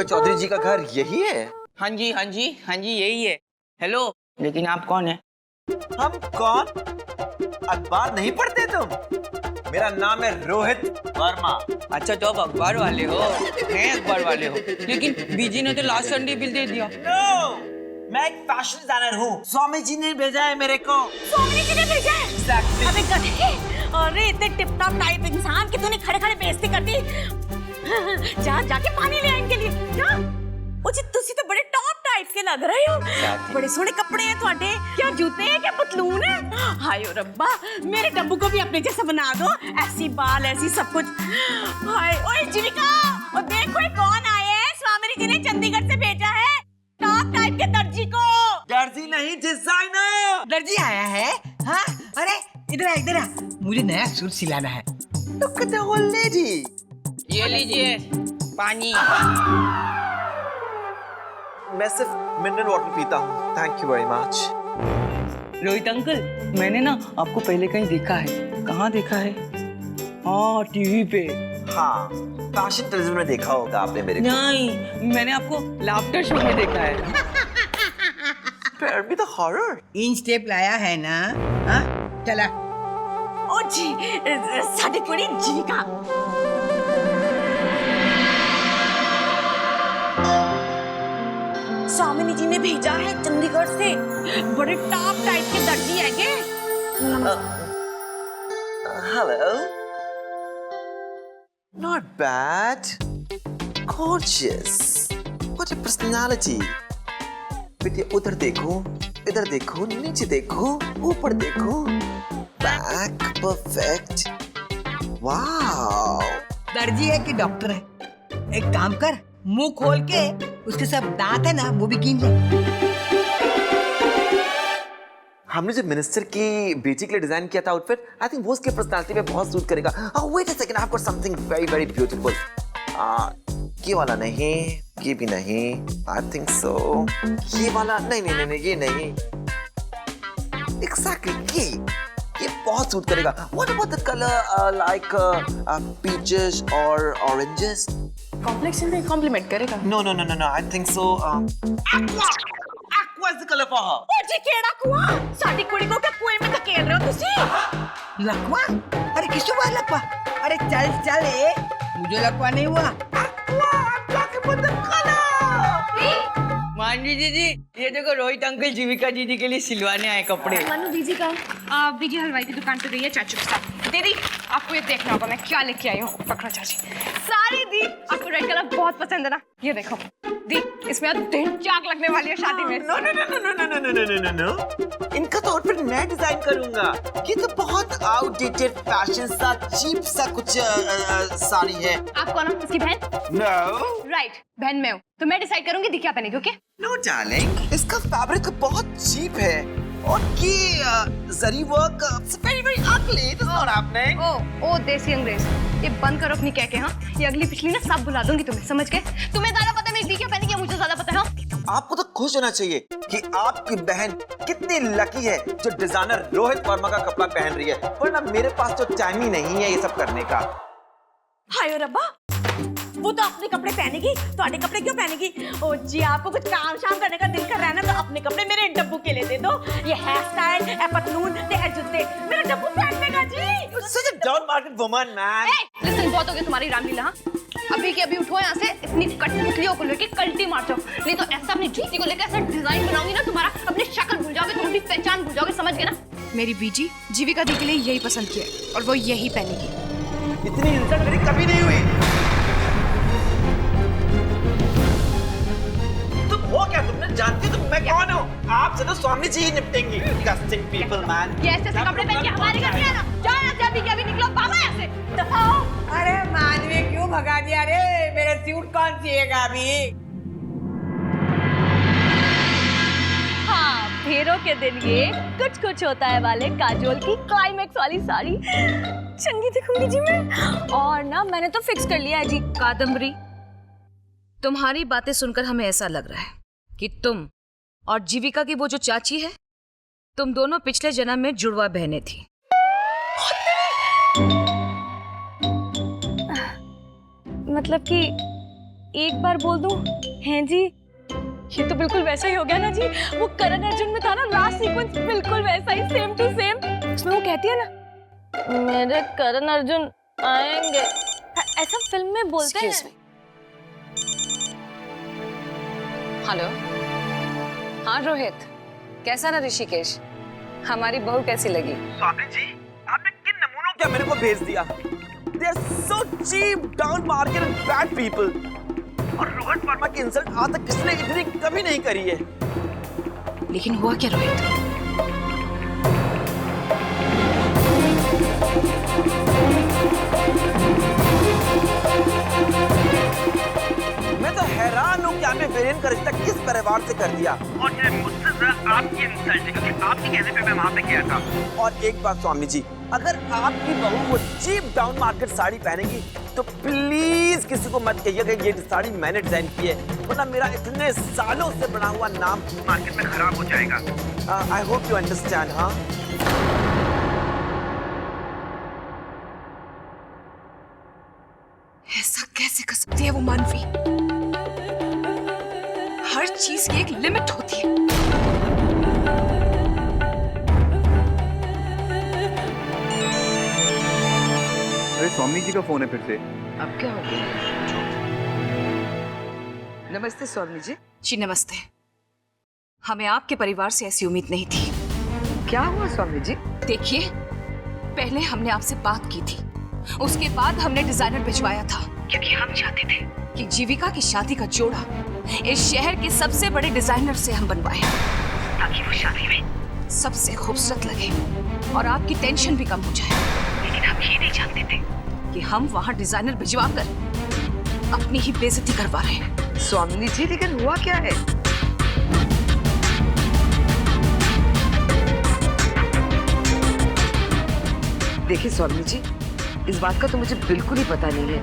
चौधरी जी का घर यही है? हाँ जी हाँ जी हाँ जी यही है। हेलो, लेकिन आप कौन है? हम कौन? अखबार नहीं पढ़ते तुम? मेरा नाम है रोहित वर्मा। अच्छा तो आप अखबार वाले हो? हैं अखबार वाले हो, लेकिन बीजी ने तो लास्ट संडे बिल दे दिया। मैं एक फैशन डिजाइनर हूँ। स्वामी जी ने भेजा है मेरे को। स्वामी जी ने भेजा है? Exactly. अबे गधे, अरे इतने टिप टॉप टाइप इंसान कि तूने खड़े खड़े बेइज्जती कर दी। जा जाके पानी ले आ इनके लिए जा। ओ जी तुसी तो बड़े टॉप टाइप के लग रहे हो। बड़े सोने कपड़े हैं तुम्हारे। क्या जूते हैं, क्या पतलून है? हाय ओ रब्बा, मेरे डब्बू को भी अपने जैसा बना दो। ऐसी बाल ऐसी सब कुछ। हाय ओए जीविका, और देखो ये कौन आए हैं। स्वामी जी ने चंडीगढ़ से भेजा है टॉप टाइप के दर्जी को। दर्जी नहीं, डिजाइनर। दर्जी आया है? हाँ, अरे इधर आ, मुझे नया सूट सिलाना है। Look at the old lady. ये लीजिए पानी। मैं सिर्फ मिनरल वाटर पीता हूँ। Thank you very much. Rohit uncle, मैंने ना आपको पहले कहीं देखा है। कहाँ देखा है? हाँ टीवी पे। हाँ, फैशन टेलीविजन में देखा होगा आपने मेरे को। नहीं, मैंने आपको लाफ्टर शो में देखा है। Spare me the horror. Inch tape लाया है ना? हाँ, चला। ओ जी साडी कुड़ी जीविका। स्वामिनी जी ने भेजा है चंडीगढ़ से। बड़े टॉप टाइप के दर्जी है के। Hello. Not bad. Gorgeous. What a personality. बेटे उधर देखो, इधर देखो, नीचे देखो, ऊपर देखो। Back perfect. Wow. दर्जी है कि डॉक्टर है? एक काम कर, मुंह खोल के उसके सब दांत है ना वो भी गिन ले। हमने जो मिनिस्टर की बेटी के लिए डिजाइन किया था आउटफिट, आई थिंक वो उसके पर्सनालिटी पे बहुत सूट करेगा। Wait a second, I have got something very very beautiful. ये वाला नहीं, ये भी नहीं, आई थिंक सो। ये वाला नहीं नहीं नहीं, ये नहीं। एग्जैक्टली ये बहुत सूट करेगा। What about the colour like peaches और ऑरेंजेस? कॉम्प्लेक्शन में कॉम्प्लीमेंट करेगा। No, no, no, no, no. I think so. Aqua. Aqua is the color for her. ओ जी केड़ा कुआं, साडी कुड़ी को क्या कुएं में धकेल रहे हो तुसी? लकवा? अरे किसको हुआ लकवा? अरे चल मुझे लकवा नहीं हुआ। Aqua. I'm talking about the color. Manjhi दीदी, ये देखो रोहित अंकल जीविका दीदी के लिए सिलवाने आए कपड़े। मनु दीदी का बीजी हलवाई की दुकान पे गई है चाचू के साथ। दीदी आपको ये देखना होगा मैं क्या लेके आई हूँ। पकड़ो चाची। सारी दी आपको रेड कलर बहुत पसंद है ना? ये देखो दी, इसमें अब दिन चाक लगने वाली है शादी में। No, no, no, no, no, no, no, no, no, no, no. इनका तो आउटफिट मैं डिजाइन करूंगा। ये तो बहुत आउटडेटेड फैशन सा चीप सा कुछ साड़ी है। आप कौन हो? इसकी बहन? No. राइट, बहन मैं हूँ तो मैं डिसाइड करूंगी दी क्या पहनेगी। ओके? No, darling. इसका फैब्रिक बहुत चीप है और ये zari work very very ugly. It is not happening. ओ देसी अंग्रेज, ये बंद करो अपनी कह के। हाँ, ये अगली पिछली ना सब भुला दूंगी तुम्हें, समझ गए? तुम्हें ज्यादा पता है मेरी दी क्या पहनेगी, मुझे ज्यादा पता है। हाँ? आपको तो खुश होना चाहिए कि आपकी बहन कितनी लकी है जो डिजाइनर रोहित वर्मा का कपड़ा पहन रही है, वरना मेरे पास तो टाइम ही नहीं है ये सब करने का। हाय ओ रब्बा, वो तो अपने कपड़े पहनेगी, तुम्हारे कपड़े क्यों पहनेगी? ओ जी आपको कुछ काम शाम करने का दिल कर रहा है ना तो अपने कपड़े मेरे डब्बू के लिए दे दो। ये हेयर स्टाइल, ए पतलून, ए जूते मेरा डब्बू पहन लेगा जी। Such a down market woman, man. Listen, बहुत हो गया तुम्हारी रामलीला। हाँ? अभी के अभी उठो यहाँ से, इतनी कठपुतलियों को लेके कल्टी मार जाओ, नहीं तो ऐसा अपनी जूती को लेकर ऐसा डिजाइन बनाऊंगी ना तुम्हारा अपनी शक्ल भूल जाओगे, तुम अपनी पहचान भूल जाओगे, समझ गए ना? मेरी बीजी जीविका दी के लिए यही पसंद किया है और वो यही पहनेगी। इतनी इंसल्ट मेरी कभी नहीं हुई। तुम हो क्या? तुमने जानती हो मैं कौन हूँ? आपसे तो स्वामी जी ही निपटेंगी। Disgusting people, man. ये ऐसे कपड़े पहन के हमारे घर नहीं आना। जाओ ना, जब भी निकलो भागो यहाँ से। दफा हो। अरे मानवी क्यों भगा दिया रे? मेरा सूट कौन सिएगा अभी? हाँ, फेरों के दिन ये कुछ कुछ होता है वाले काजोल की क्लाइमेक्स वाली साड़ी चंगी दिखूंगी जी मैं। और ना मैंने तो फिक्स कर लिया है जी। कादम्बरी, तुम्हारी बातें सुनकर हमें ऐसा लग रहा है कि तुम और जीविका की वो जो चाची है, तुम दोनों पिछले जन्म में जुड़वा बहनें थी। मतलब कि एक बार बोल दूं हैं जी? ये तो बिल्कुल वैसा ही हो गया ना जी, वो करण अर्जुन में था ना लास्ट सीक्वेंस, बिल्कुल वैसा ही, सेम टू सेम। उसमें वो कहती है ना, मेरे करण अर्जुन आएंगे, ऐसा फिल्म में बोलते हैं। हेलो, हाँ रोहित, कैसा ना ऋषिकेश, हमारी बहू कैसी लगी? स्वामी जी, आपने किन नमूनों क्या मेरे को भेज दिया? They are so cheap, down market and bad people. और रोहित वर्मा की इंसल्ट आज तक किसने इतनी कभी नहीं करी है। लेकिन हुआ क्या रोहित? मैं तो हैरान हूँ कि आपने वीरेन का रिश्ता किस परिवार से कर दिया। और ये मुझसे ज़्यादा आपकी इंसल्ट है, क्योंकि आपके कहने पे मैं वहाँ पे गया था। और एक बात स्वामी जी, अगर आपकी बहू वो चीप डाउन मार्केट साड़ी पहनेगी तो प्लीज किसी को मत कहिएगा ये साड़ी मैंने डिजाइन की है, वरना मेरा इतने सालों से बना हुआ नाम मार्केट में खराब हो जाएगा। I hope you understand. हाँ, ऐसा कैसे कर सकती है वो मानवी? हर चीज की एक लिमिट होती है। अरे स्वामी जी का फोन है फिर से। अब क्या हो गया? नमस्ते स्वामी जी। जी नमस्ते। हमें आपके परिवार से ऐसी उम्मीद नहीं थी। क्या हुआ स्वामी जी? देखिए, पहले हमने आपसे बात की थी, उसके बाद हमने डिजाइनर भिजवाया था, क्योंकि हम चाहते थे कि जीविका की शादी का जोड़ा इस शहर के सबसे बड़े डिजाइनर से हम बनवाएं, ताकि वो शादी में सबसे खूबसूरत लगे और आपकी टेंशन भी कम हो जाए। लेकिन हम ये नहीं जानते थे कि हम वहाँ डिजाइनर भिजवा कर अपनी ही बेइज्जती करवा रहे हैं। स्वामी जी, लेकिन हुआ क्या है? देखिए स्वामी जी, इस बात का तो मुझे बिल्कुल ही पता नहीं है।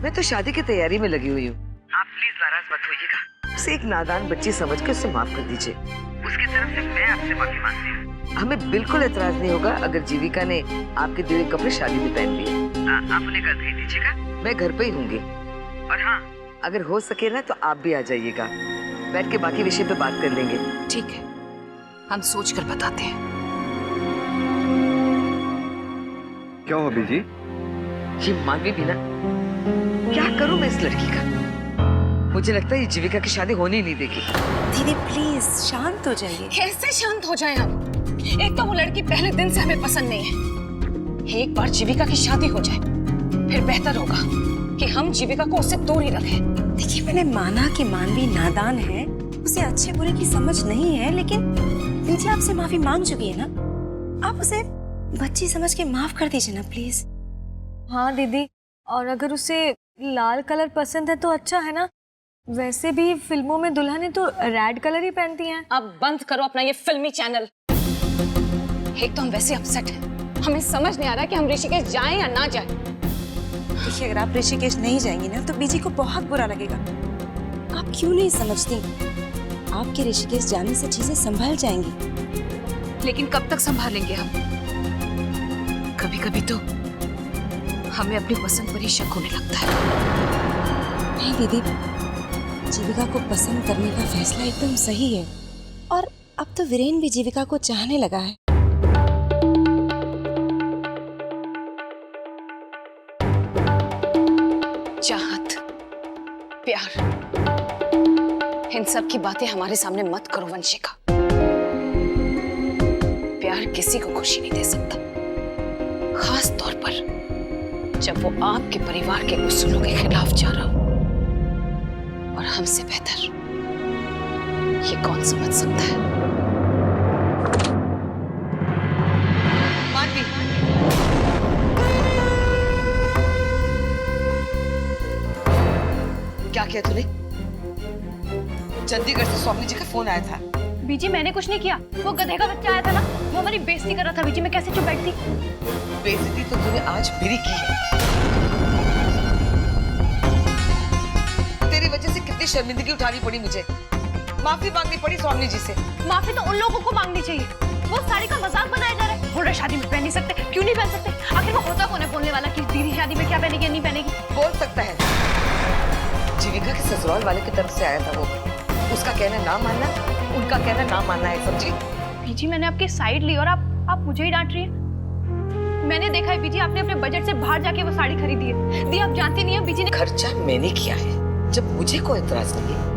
मैं तो शादी की तैयारी में लगी हुई हूँ। आप प्लीज नाराज मत होइएगा। उसे एक नादान बच्ची समझ के उसे माफ कर दीजिए। उसकी तरफ से मैं आपसे माफी मांगती हूँ। हमें बिल्कुल एतराज नहीं होगा अगर जीविका ने आपके दिए कपड़े शादी में पहन लिए। आप उन्हें घर भेज दीजिएगा, मैं घर पे ही होंगी। और हाँ, अगर हो सके ना तो आप भी आ जाइएगा, बैठ के बाकी विषय पे बात कर लेंगे। ठीक है, हम सोच कर बताते हैं। क्या हुआ बीजी? ये मानवी भी ना, क्या करूं मैं इस लड़की का? मुझे लगता है ये जीविका की शादी होने ही नहीं देगी। दीदी प्लीज शांत हो जाइए। कैसे शांत हो जाए हम? एक तो वो लड़की पहले दिन से हमें पसंद नहीं है। एक बार जीविका की शादी हो जाए, फिर बेहतर होगा कि हम जीविका को उससे दूर ही रखें। देखिए, मैंने माना कि मानवी नादान है, उसे अच्छे बुरे की समझ नहीं है, लेकिन दीदी आपसे माफी मांग चुकी है ना, आप उसे बच्ची समझ के माफ कर दीजिए ना प्लीज। हाँ दीदी, और अगर उसे लाल कलर पसंद है तो अच्छा है ना, वैसे भी फिल्मों में दुल्हनें तो रेड कलर ही पहनती हैं। अब बंद करो अपना ये फिल्मी चैनल। एक तो हम वैसे अपसेट हैं, हमें समझ नहीं आ रहा कि हम ऋषिकेश जाएं या ना जाएं। देखिए, अगर आप ऋषिकेश नहीं जाएंगी ना तो बीजी को बहुत बुरा लगेगा। आप क्यों नहीं समझती? आपके ऋषिकेश जाने से चीजें संभल जाएंगी। लेकिन कब तक संभालेंगे हम? कभी कभी तो हमें अपनी पसंद पर ही शक होने लगता है। नहीं दीदी, जीविका को पसंद करने का फैसला एकदम सही है, और अब तो वीरेन भी जीविका को चाहने लगा है। चाहत, प्यार, इन सब की बातें हमारे सामने मत करो वंशिका। प्यार किसी को खुशी नहीं दे सकता, खास तौर पर जब वो आपके परिवार के उसूलों के खिलाफ जा रहा हो। और हमसे बेहतर ये कौन समझ सकता है? मानवी, क्या किया तूने? चंडीगढ़ से स्वामी जी का फोन आया था। बीजी, मैंने कुछ नहीं किया, वो गधे का बच्चा आया था ना, वो हमारी बेइज्जती कर रहा था। बीजी, मैं कैसे चुप बैठती? बेइज्जती तो तूने आज मेरी की है। तेरी वजह से कितनी शर्मिंदगी उठानी पड़ी मुझे, माफी मांगनी पड़ी स्वामी जी से। माफी तो उन लोगों को मांगनी चाहिए, वो साड़ी का मजाक बनाया जा रहा है। बोल रहे शादी में पहन नहीं सकते, क्यों नहीं पहन सकते? आखिर वो होता कौन है बोलने वाला कि दीदी शादी में क्या पहनेगी या नहीं पहनेगी? बोल सकता है, जीविका ससुराल वाले की तरफ से आया था वो। उसका कहना ना मानना, उनका कहना ना मानना है, समझी? बीजी मैंने आपकी साइड ली और आप मुझे ही डांट रही हैं। मैंने देखा है बीजी, आपने अपने बजट से बाहर जाके वो साड़ी खरीदी है। दी आप जानती नहीं है बीजी ने खर्चा मैंने किया है। जब मुझे कोई एतराज नहीं है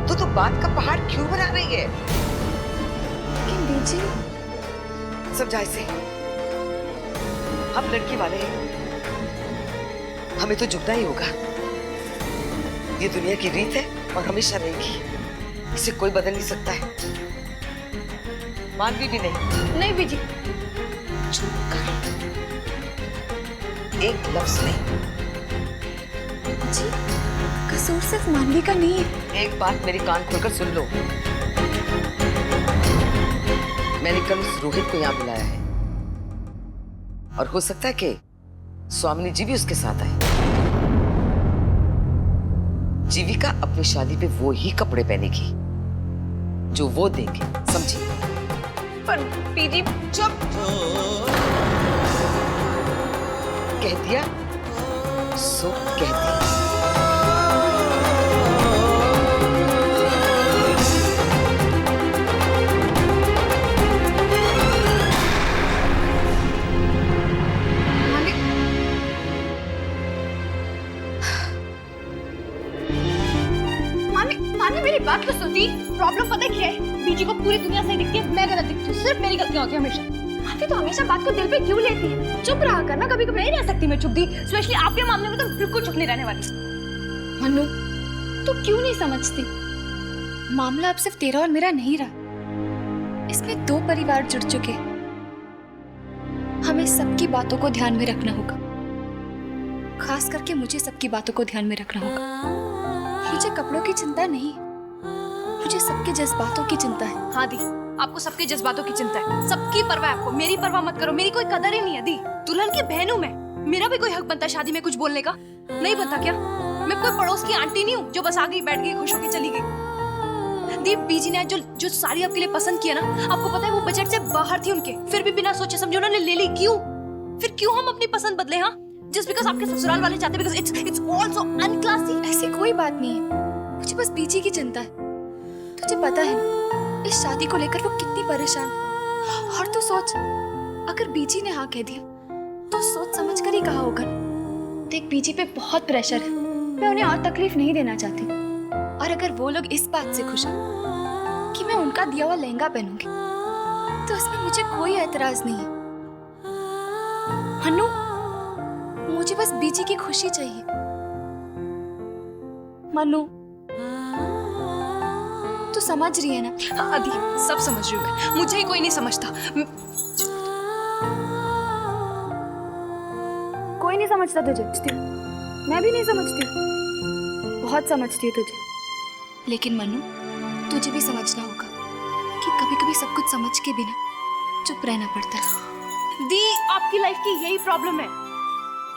तो बात का पहाड़ क्यों बना रही है? लेकिन बीजी समझा इसे। हम लड़की वाले हैं, हमें तो झुकना ही होगा। ये दुनिया की रीत है और हमेशा रहेगी। इसे कोई बदल नहीं सकता है, मानवी भी नहीं। नहीं बीजी, चुप कर, एक लफ्ज नहीं। जी कसूर सिर्फ मानवी का नहीं है। एक बात मेरे कान खोलकर सुन लो, मैंने कल उस रोहित को यहाँ बुलाया है और हो सकता है कि स्वामिनी जी भी उसके साथ आए। जीविका अपनी शादी पे वो ही कपड़े पहनेगी जो वो देंगे, समझी? पर बीजी चुप, कह दिया सो कह दिया। माने मेरी बात तो सुनती। प्रॉब्लम पता है क्या है? बीजी को पूरी दुनिया सही दिखती है, मैं गलत दिखती हूँ। सिर्फ मेरी गलतियां होती है हमेशा। माफी तो हमेशा बात को दिल पे क्यों लेती है? चुप रहा करना, कभी कभी नहीं रह सकती मैं चुप दी। स्पेशली आपके मामले में तो बिल्कुल चुप नहीं रहने वाली। मन्नू, तू क्यों नहीं समझती? मामला अब सिर्फ तेरा और मेरा नहीं रहा, इसमें 2 परिवार जुड़ चुके। हमें सबकी बातों को ध्यान में रखना होगा, खास करके मुझे सबकी बातों को ध्यान में रखना होगा। मुझे कपड़ों की चिंता नहीं, मुझे सबके जज्बातों की चिंता है। हाँ दी, आपको सबके जज्बातों की चिंता है, सबकी परवाह है आपको। मेरी परवाह मत करो, मेरी कोई कदर ही नहीं है दी। दुल्हन की बहन हूं मैं, मेरा भी कोई हक बनता है शादी में कुछ बोलने का? नहीं बनता क्या? मैं कोई पड़ोस की आंटी नहीं हूँ जो बस आ गई, बैठ गई, खुश होकर चली गई। दी बीजी ने जो साड़ी आपके लिए पसंद किया ना, आपको पता है वो बजट से बाहर थी उनके, फिर भी बिना सोचे समझे उन्होंने ले ली। क्यों? फिर क्यों हम अपनी पसंद बदले? हाँ, जस्ट बिकॉज़ आपके ससुराल वाले चाहते, बिकॉज़ इट्स आल्सो अनक्लासी। ऐसी कोई बात नहीं है, मुझे बस बीजी की चिंता है। तुझे पता है ना, इस शादी को लेकर वो कितनी परेशान है। और तू सोच, अगर बीजी ने हाँ कह दिया तो सोच समझ कर ही कहा होगा। देख, बीजी पे बहुत प्रेशर है, मैं उन्हें और तकलीफ नहीं देना चाहती। और अगर वो लोग इस बात से खुश हैं कि मैं उनका दिया हुआ लहंगा पहनूंगी, तो इसमें मुझे कोई एतराज नहीं है। मन्नू, मुझे बस बीजी की खुशी चाहिए। मन्नू, तू समझ रही है ना? हाँ दी, सब समझ रही हूँ मैं, मुझे ही कोई नहीं समझता। कोई नहीं समझता तुझे, मैं भी नहीं समझती, बहुत समझती हूँ तुझे। लेकिन मन्नू, तुझे भी समझना होगा कि कभी कभी सब कुछ समझ के बिना चुप रहना पड़ता है। दी, आपकी लाइफ की यही प्रॉब्लम है।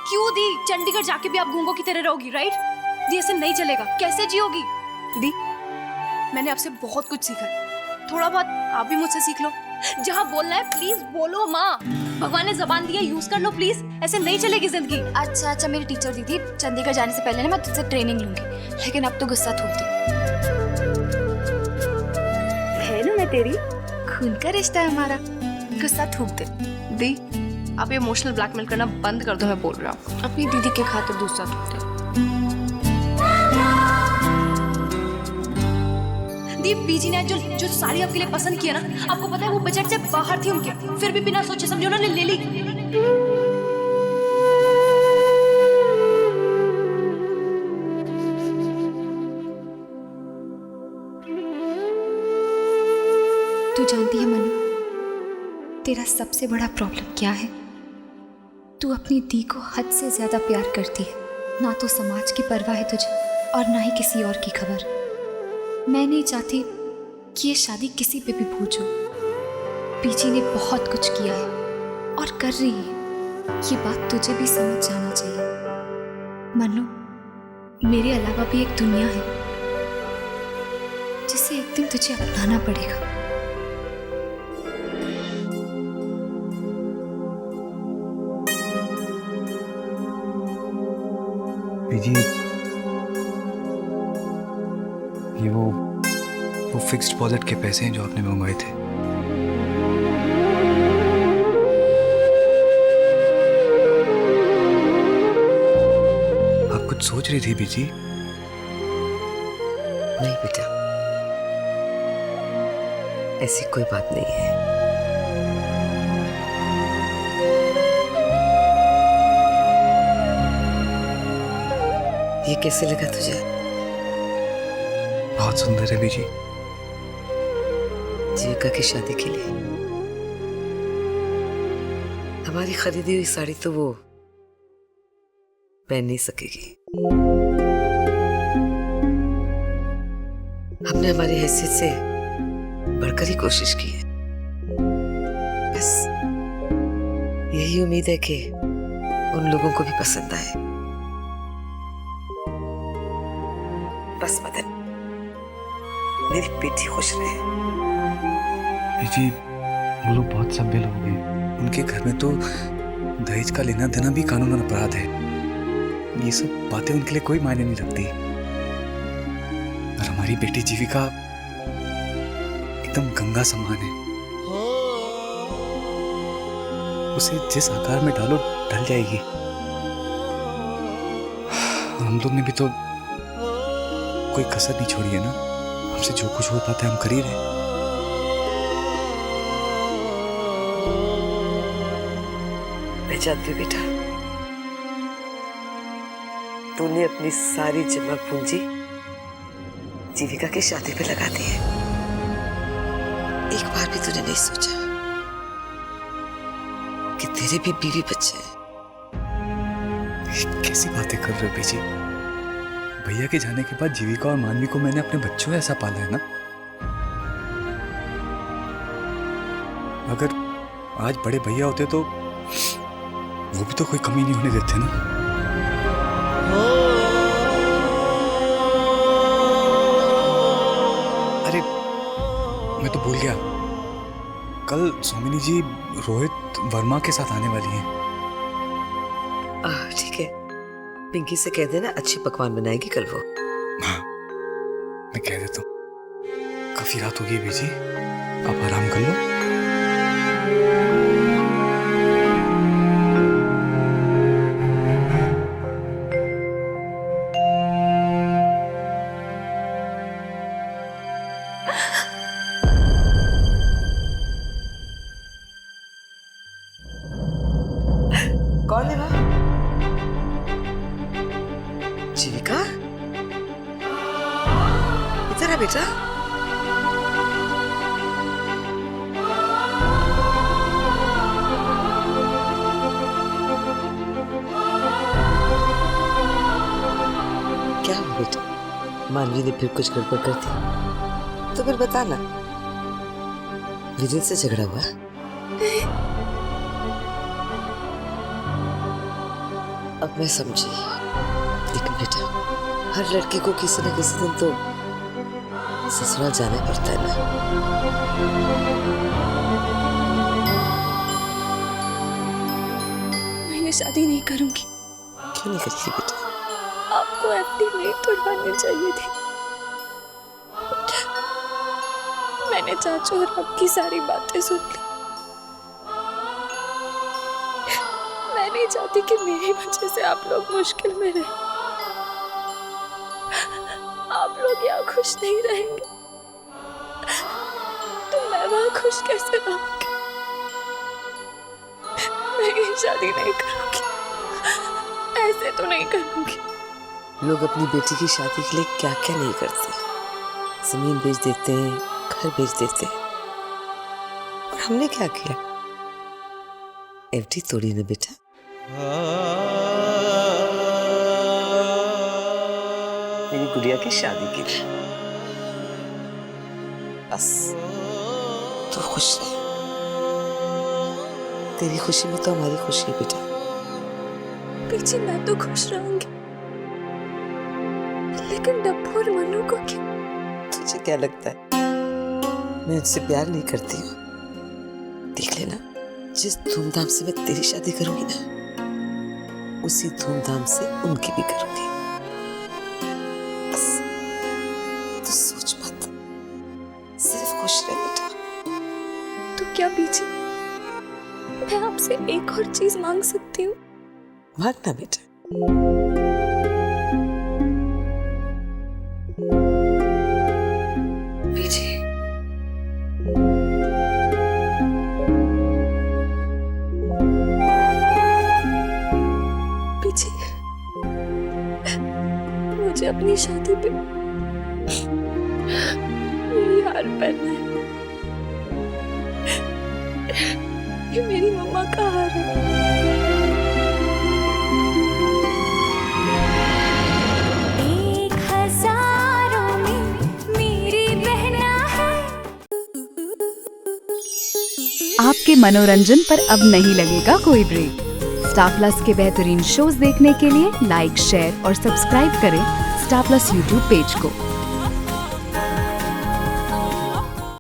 क्यों दी? चंडीगढ़ जाके भी आप गूंगों की तरह रहोगी, राइट? दी, ऐसे नहीं चलेगा, कैसे जियोगी? दी, मैंने आपसे बहुत कुछ सीखा है, थोड़ा बहुत आप भी मुझसे सीख लो। जहाँ बोलना है प्लीज बोलो माँ, भगवान ने जबान दी है, यूज कर लो प्लीज, ऐसे नहीं चलेगी जिंदगी। अच्छा, मेरी टीचर दीदी, चंडीगढ़ जाने से पहले ना मैं तुझसे ट्रेनिंग लूंगी, लेकिन अब तो गुस्सा थूक दे। है ना मैं तेरी, खून का रिश्ता है हमारा, गुस्सा थूक दे। दी, आप ये इमोशनल ब्लैकमेल करना बंद कर दो, मैं बोल रहा हूँ। अपनी दीदी के खातिर गुस्सा थूक दे। दीप, बीजी ने जो साड़ी आपके लिए पसंद किया ना, आपको पता है वो बजट से बाहर थी उनके, फिर भी बिना सोचे समझे उन्होंने ले ली। तू जानती है मनु, तेरा सबसे बड़ा प्रॉब्लम क्या है? तू अपनी दी को हद से ज्यादा प्यार करती है, ना तो समाज की परवाह है तुझे और ना ही किसी और की खबर। मैं नहीं चाहती कि ये शादी किसी पे भी भूल हो। बीजी ने बहुत कुछ किया है और कर रही है, ये बात तुझे भी समझ जाना चाहिए। मनु, मेरे अलावा भी एक दुनिया है जिसे एक दिन तुझे अपनाना पड़ेगा। बीजी, ये वो फिक्स्ड डिपॉजिट के पैसे हैं जो आपने मंगवाए थे। आप कुछ सोच रही थी बीजी? नहीं बेटा, ऐसी कोई बात नहीं है। ये कैसे लगा तुझे? बहुत सुंदर है बीजी। जीविका की शादी के लिए हमारी खरीदी हुई साड़ी तो वो पहन नहीं सकेगी। हमने हमारी हैसियत से बढ़कर ही कोशिश की है। बस यही उम्मीद है कि उन लोगों को भी पसंद आए। बस मदन, मेरी बेटी खुश रहे। बीजी वो लोग बहुत सभ्य लोग हैं। उनके घर में तो दहेज का लेना देना भी कानूनन अपराध है। ये सब बातें उनके लिए कोई मायने नहीं रखती। और हमारी बेटी जीविका एकदम गंगा समान है। उसे जिस आकार में डालो ढल जाएगी। हम लोग ने भी तो कोई कसर नहीं छोड़ी है ना। हमसे जो कुछ हो पाता है हम कर ही रहे। मैं जानती हूँ बेटा, तूने अपनी सारी जमा पूंजी जीविका की शादी पे लगा दी है। एक बार भी तूने नहीं सोचा कि तेरे भी बीवी बच्चे हैं। कैसी बातें कर रहे हो बीजी? भैया के जाने के बाद जीविका और मानवी को मैंने अपने बच्चों ऐसा पाला है ना। अगर आज बड़े भैया होते तो वो भी तो कोई कमी नहीं होने देते ना। अरे मैं तो भूल गया, कल सोमिनी जी रोहित वर्मा के साथ आने वाली हैं। ठीक है, पिंकी से कह देना अच्छी पकवान बनाएगी कल वो। हाँ मैं कह देता हूँ। काफी रात हो गई बीजी, आप आराम कर लो। कौन है वहाँ? जीविका, इधर आ बेटा। क्या हुआ बेटा? मानवी ने फिर कुछ गड़बड़ कर दी तो फिर बताना। विजय से झगड़ा हुआ? अब मैं समझी, लेकिन बेटा हर लड़की को किसी न किसी दिन तो ससुराल जाना पड़ता है ना। मैं ये शादी नहीं करूंगी। क्यों नहीं करेगी बेटा? आपको एफडी नहीं तोड़वानी चाहिए थी। मैंने चाचू और आपकी सारी बातें सुन ली। मैं नहीं चाहती कि मेरी वजह से आप लोग मुश्किल में रहे। आप लोग यहाँ खुश नहीं रहेंगे तो मैं वहाँ खुश कैसे रहूंगी? मैं ये शादी नहीं करूंगी, ऐसे तो नहीं करूंगी। लोग अपनी बेटी की शादी के लिए क्या क्या नहीं करते। जमीन बेच देते हैं, घर बेच देते हैं। और हमने क्या किया? एफडी तोड़ी ना बेटा। मेरी गुड़िया की शादी के लिए। बस तू खुश रह। तेरी खुशी में तो हमारी खुशी है बेटा। पीछे मैं तो खुश रहूंगी, लेकिन डब्बू और मनु को क्या? तुझे क्या लगता है मैं उनसे प्यार नहीं करती हूँ? देख लेना, जिस धूमधाम से मैं तेरी शादी करूंगी ना, उसी धूमधाम से उनकी भी करूंगी। बस तू क्या बीजी? मैं आपसे एक और चीज मांग सकती हूँ? भागना बेटा। बीजी, बीजी, मुझे अपनी शादी पे ये हार पहनना है। ये मेरी मम्मा का हार है। आपके मनोरंजन पर अब नहीं लगेगा कोई ब्रेक। स्टार प्लस के बेहतरीन शोज देखने के लिए लाइक, शेयर और सब्सक्राइब करें स्टार प्लस यूट्यूब पेज को।